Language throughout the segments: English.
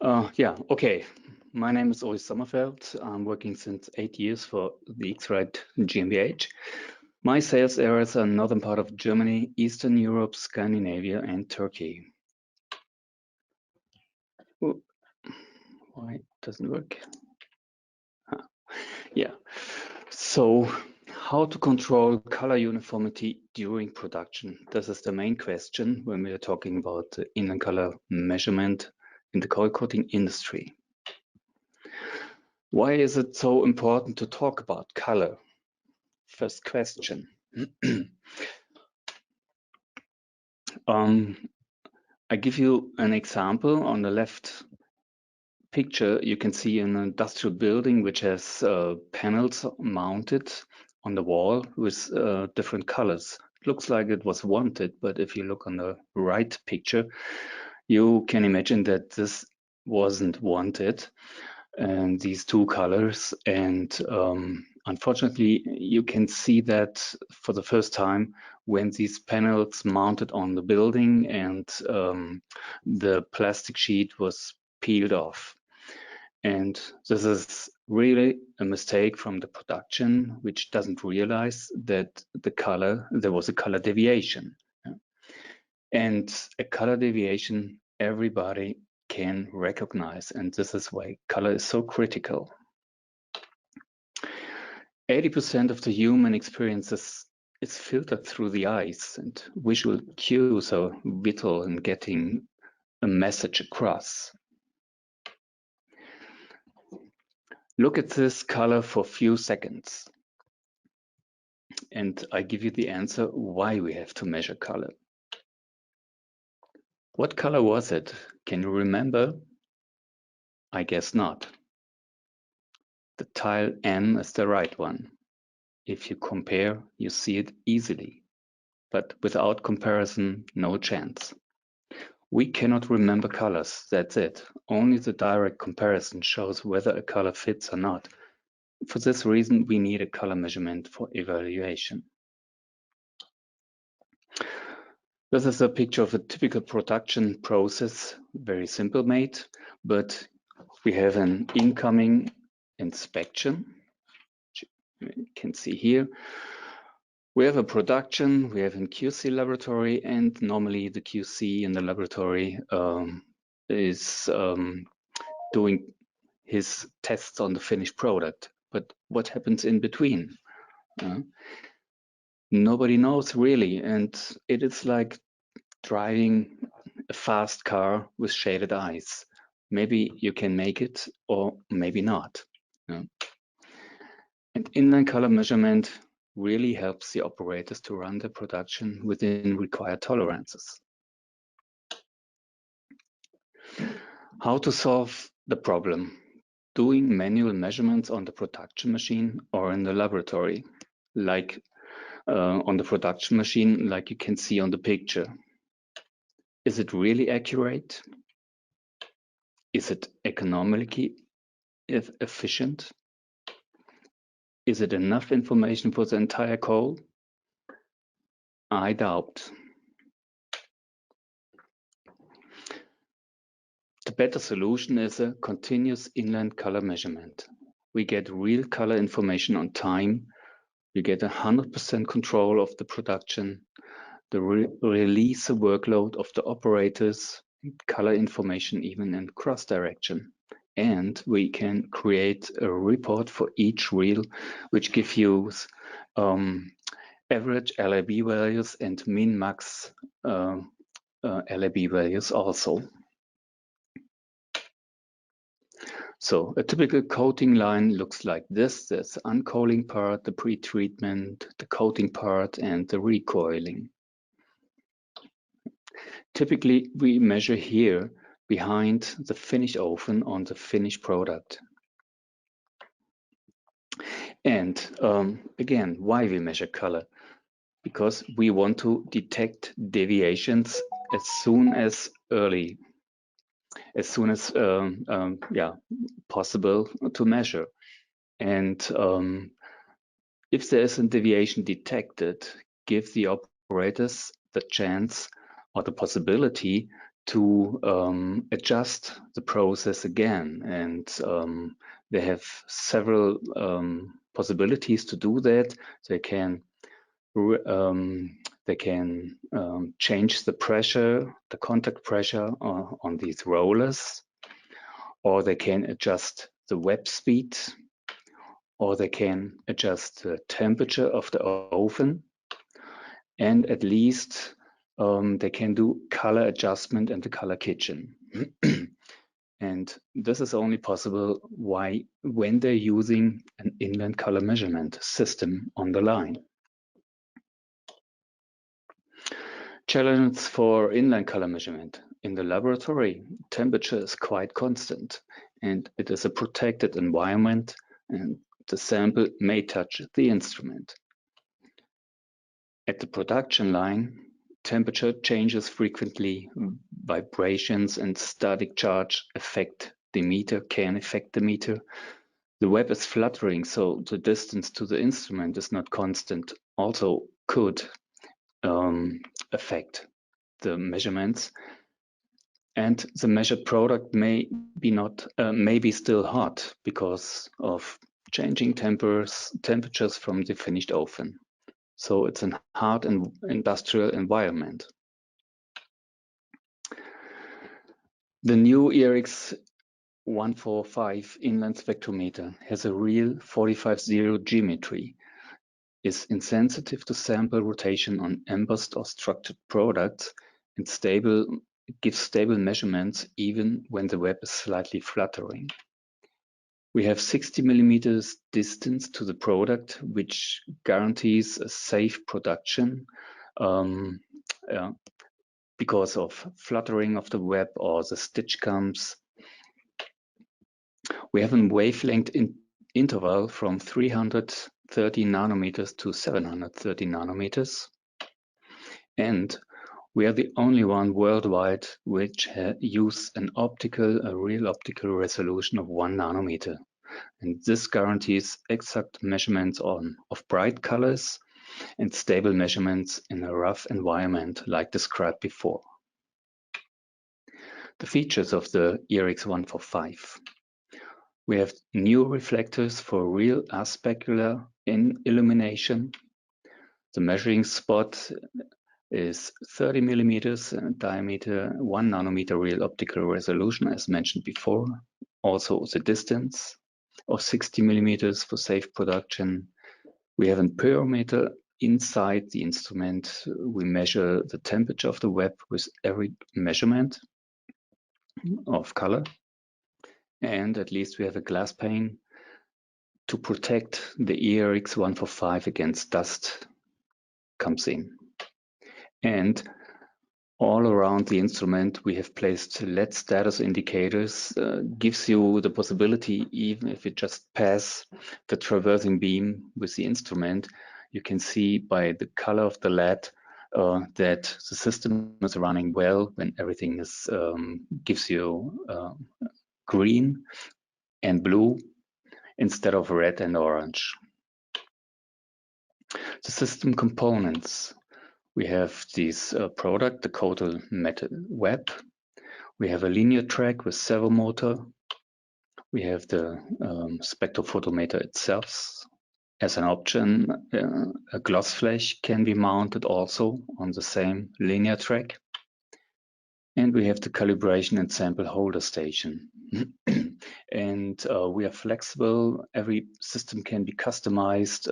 Yeah, okay. My name is Ulrich Sommerfeld. I'm working since 8 years for the X-Rite GmbH. My sales areas are northern part of Germany, Eastern Europe, Scandinavia, and Turkey. Ooh, why it doesn't work? Yeah. So, how to control color uniformity during production? This is the main question when we are talking about the inline color measurement in the coil coating industry. Why is it so important to talk about color? First question. I give you an example. On the left picture, you can see an industrial building which has panels mounted on the wall with different colors. It looks like it was wanted, but if you look on the right picture, you can imagine that this wasn't wanted, and these two colors. And unfortunately, you can see that for the first time when these panels mounted on the building and the plastic sheet was peeled off. And this is really a mistake from the production, which doesn't realize that there was a color deviation. And a color deviation, everybody can recognize, and this is why color is so critical. 80% of the human experiences is filtered through the eyes, and visual cues are vital in getting a message across. Look at this color for a few seconds, and I give you the answer why we have to measure color. What color was it? Can you remember? I guess not. The tile M is the right one. If you compare, you see it easily, but without comparison, no chance. We cannot remember colors, that's it. Only the direct comparison shows whether a color fits or not. For this reason, we need a color measurement for evaluation. This is a picture of a typical production process, very simple made, but we have an incoming inspection, which you can see here. We have a production, we have a QC laboratory, and normally the QC in the laboratory is doing his tests on the finished product. But what happens in between? Nobody knows really, and it is like driving a fast car with shaded eyes. Maybe you can make it or maybe not. And inline color measurement really helps the operators to run their production within required tolerances. How to solve the problem? Doing manual measurements on the production machine or in the laboratory, like on the production machine, like you can see on the picture. Is it really accurate? Is it economically efficient? Is it enough information for the entire coil? I doubt. The better solution is a continuous inline color measurement. We get real color information on time. We get 100% control of the production, release the workload of the operators, color information even in cross direction. And we can create a report for each reel, which gives you average LAB values and min-max LAB values also. So a typical coating line looks like this. There's the uncoiling part, the pre-treatment, the coating part, and the recoiling. Typically, we measure here behind the finish oven on the finished product. And again, why we measure color? Because we want to detect deviations as soon as possible to measure. And if there is a deviation detected, give the operators the chance or the possibility to adjust the process again, and they have several possibilities to do that. They can change the pressure, the contact pressure on these rollers, or they can adjust the web speed, or they can adjust the temperature of the oven, and at least they can do color adjustment in the color kitchen. And this is only possible when they're using an inland color measurement system on the line. Challenges for inline color measurement. In the laboratory, temperature is quite constant, and it is a protected environment, and the sample may touch the instrument. At the production line, temperature changes frequently, vibrations and static charge can affect the meter. The web is fluttering, so the distance to the instrument is not constant, also could affect the measurements, and the measured product may be still hot because of changing temperatures from the finished oven. So it's a hard and industrial environment. The new ERX145 inline spectrometer has a real 45-0 geometry, is insensitive to sample rotation on embossed or structured products, and gives stable measurements even when the web is slightly fluttering. We have 60 millimeters distance to the product, which guarantees a safe production because of fluttering of the web or the stitch comes. We have a wavelength interval from 330 nanometers to 730 nanometers. And we are the only one worldwide which use a real optical resolution of 1 nanometer. And this guarantees exact measurements of bright colors and stable measurements in a rough environment like described before. The features of the ERX145. We have new reflectors for real aspecular illumination. The measuring spot is 30 millimeters in diameter, 1 nanometer real optical resolution, as mentioned before. Also the distance of 60 millimeters for safe production. We have a pyrometer inside the instrument. We measure the temperature of the web with every measurement of color. And at least we have a glass pane to protect the ERX145 against dust comes in. And all around the instrument we have placed LED status indicators, gives you the possibility, even if you just pass the traversing beam with the instrument, you can see by the color of the LED that the system is running well when everything is gives you green and blue instead of red and orange. The system components. We have this product, the coated metal web. We have a linear track with servo motor. We have the spectrophotometer itself. As an option, a gloss flash can be mounted also on the same linear track. And we have the calibration and sample holder station. And we are flexible. Every system can be customized.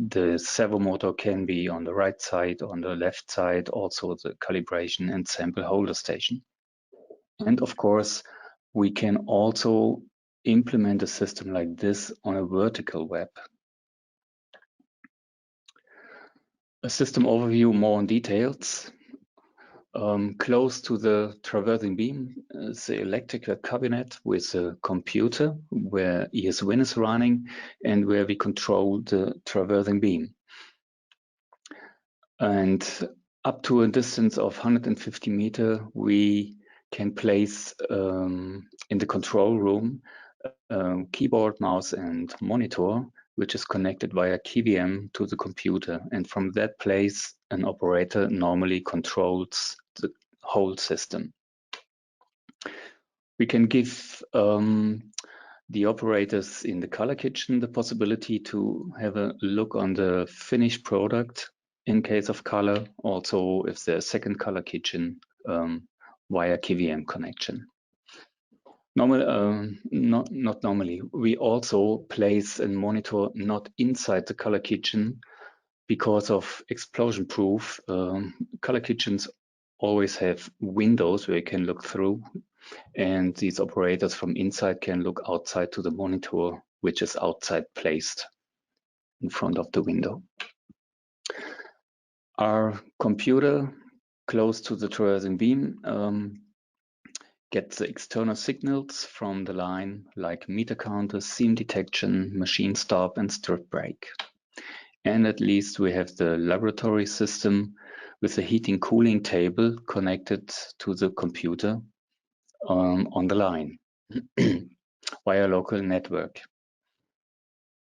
The servo motor can be on the right side, on the left side, also the calibration and sample holder station. And of course, we can also implement a system like this on a vertical web. A system overview, more in details. Close to the traversing beam is the electrical cabinet with a computer where ESWin is running and where we control the traversing beam. And up to a distance of 150 meters, we can place in the control room keyboard, mouse, and monitor, which is connected via KVM to the computer. And from that place, an operator normally controls the whole system. We can give the operators in the color kitchen the possibility to have a look on the finished product in case of color, also if there's a second color kitchen via KVM connection. Not normally. We also place a monitor not inside the color kitchen because of explosion proof. Color kitchens always have windows where you can look through, and these operators from inside can look outside to the monitor, which is outside placed in front of the window. Our computer close to the traversing beam gets the external signals from the line, like meter counter, seam detection, machine stop, and strip break. And at least we have the laboratory system with the heating cooling table connected to the computer on the line via local network.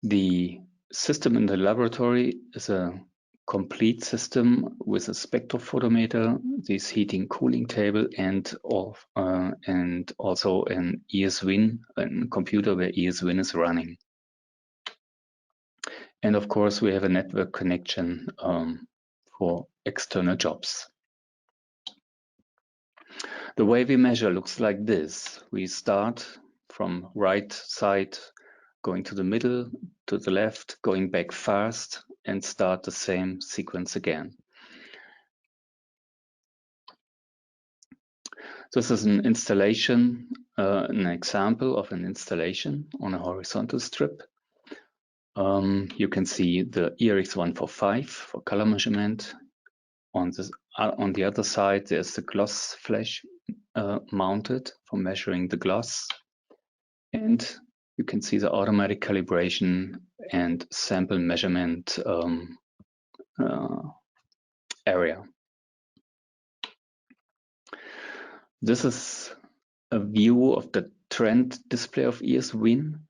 The system in the laboratory is a complete system with a spectrophotometer, this heating cooling table, and also an ESWIN, a computer where ESWIN is running. And of course, we have a network connection for external jobs. The way we measure looks like this. We start from right side, going to the middle, to the left, going back fast, and start the same sequence again. This is an installation, an example of an installation on a horizontal strip. You can see the ERX145 for color measurement. On the other side, there's the gloss flash mounted for measuring the gloss. And you can see the automatic calibration and sample measurement area. This is a view of the trend display of ESWIN,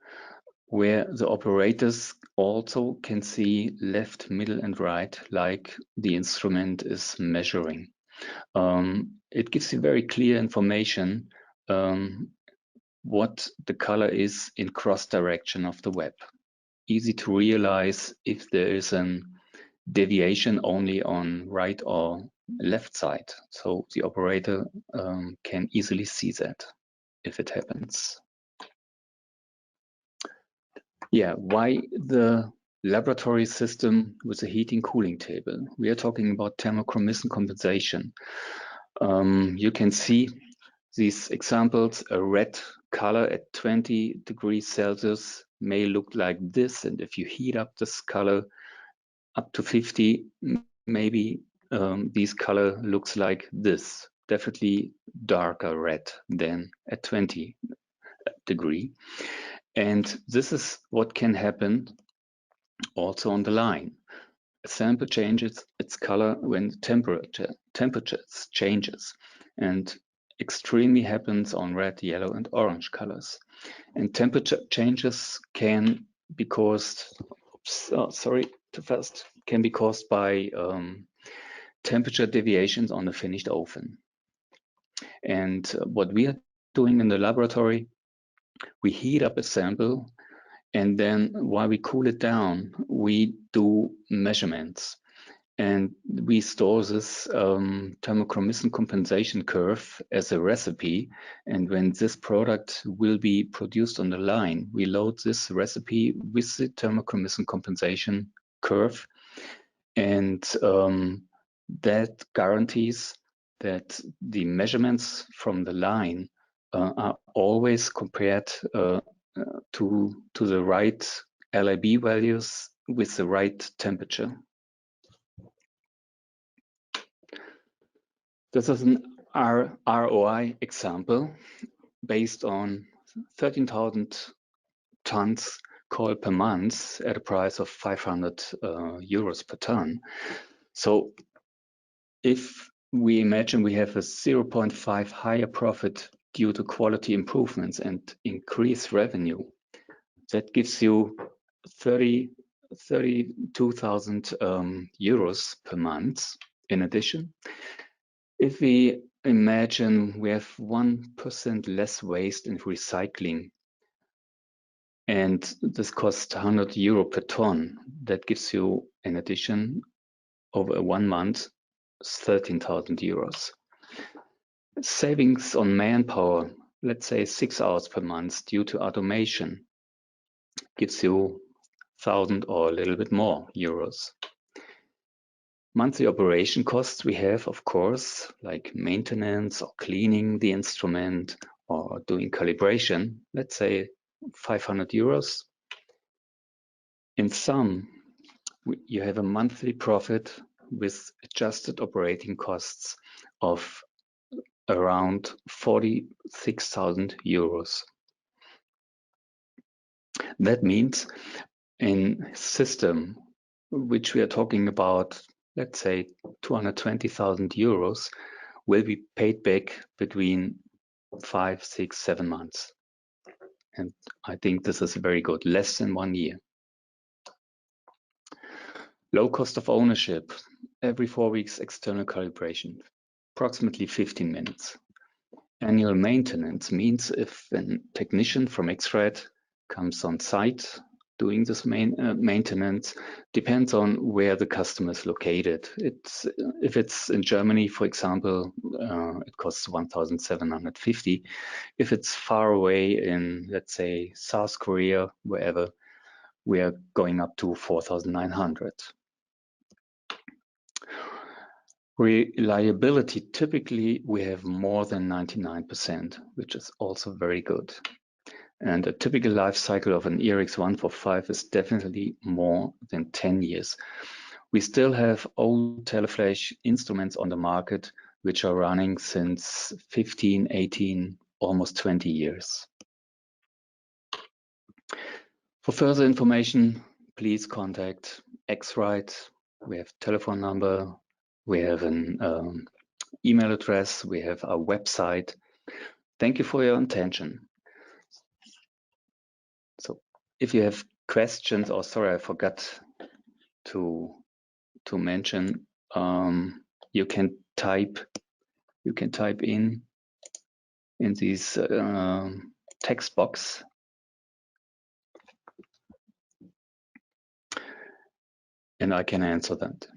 where the operators also can see left, middle, and right, like the instrument is measuring. It gives you very clear information what the color is in cross direction of the web. Easy to realize if there is a deviation only on right or left side. So the operator can easily see that if it happens. Yeah, why the laboratory system with a heating cooling table? We are talking about thermochromism compensation. You can see these examples. A red color at 20 degrees Celsius may look like this, and if you heat up this color up to 50, maybe this color looks like this. Definitely darker red than at 20 degree. And this is what can happen also on the line. A sample changes its color when the temperature changes, and extremely happens on red, yellow, and orange colors. And temperature changes can be caused, can be caused by temperature deviations on the finished oven. And what we are doing in the laboratory, we heat up a sample, and then while we cool it down, we do measurements. And we store this thermochromism compensation curve as a recipe. And when this product will be produced on the line, we load this recipe with the thermochromism compensation curve. And that guarantees that the measurements from the line are always compared to the right LIB values with the right temperature. This is an ROI example based on 13,000 tons coal per month at a price of 500 euros per ton. So if we imagine we have a 0.5 higher profit due to quality improvements and increased revenue, that gives you 32,000 euros per month in addition. If we imagine we have 1% less waste in recycling, and this costs €100 per ton. That gives you, in addition, over 1 month, €13,000. Savings on manpower, let's say 6 hours per month due to automation, gives you 1,000 or a little bit more euros. Monthly operation costs we have, of course, like maintenance or cleaning the instrument or doing calibration, let's say €500. In sum, you have a monthly profit with adjusted operating costs of around €46,000. That means in system, which we are talking about, let's say €220,000, will be paid back between 5, 6, 7 months. And I think this is very good, less than 1 year. Low cost of ownership, every 4 weeks external calibration, approximately 15 minutes. Annual maintenance means if a technician from X-Rite comes on site doing this maintenance, depends on where the customer is located. If it's in Germany, for example, it costs 1,750. If it's far away in, let's say, South Korea, wherever, we are going up to 4,900. Reliability, typically we have more than 99%, which is also very good. And a typical life cycle of an ERX145 is definitely more than 10 years. We still have old teleflash instruments on the market, which are running since 15, 18, almost 20 years. For further information, please contact X-Rite. We have telephone number, we have an email address, we have our website. Thank you for your attention. So if you have questions, or sorry, I forgot to mention, you can type in this text box, and I can answer that.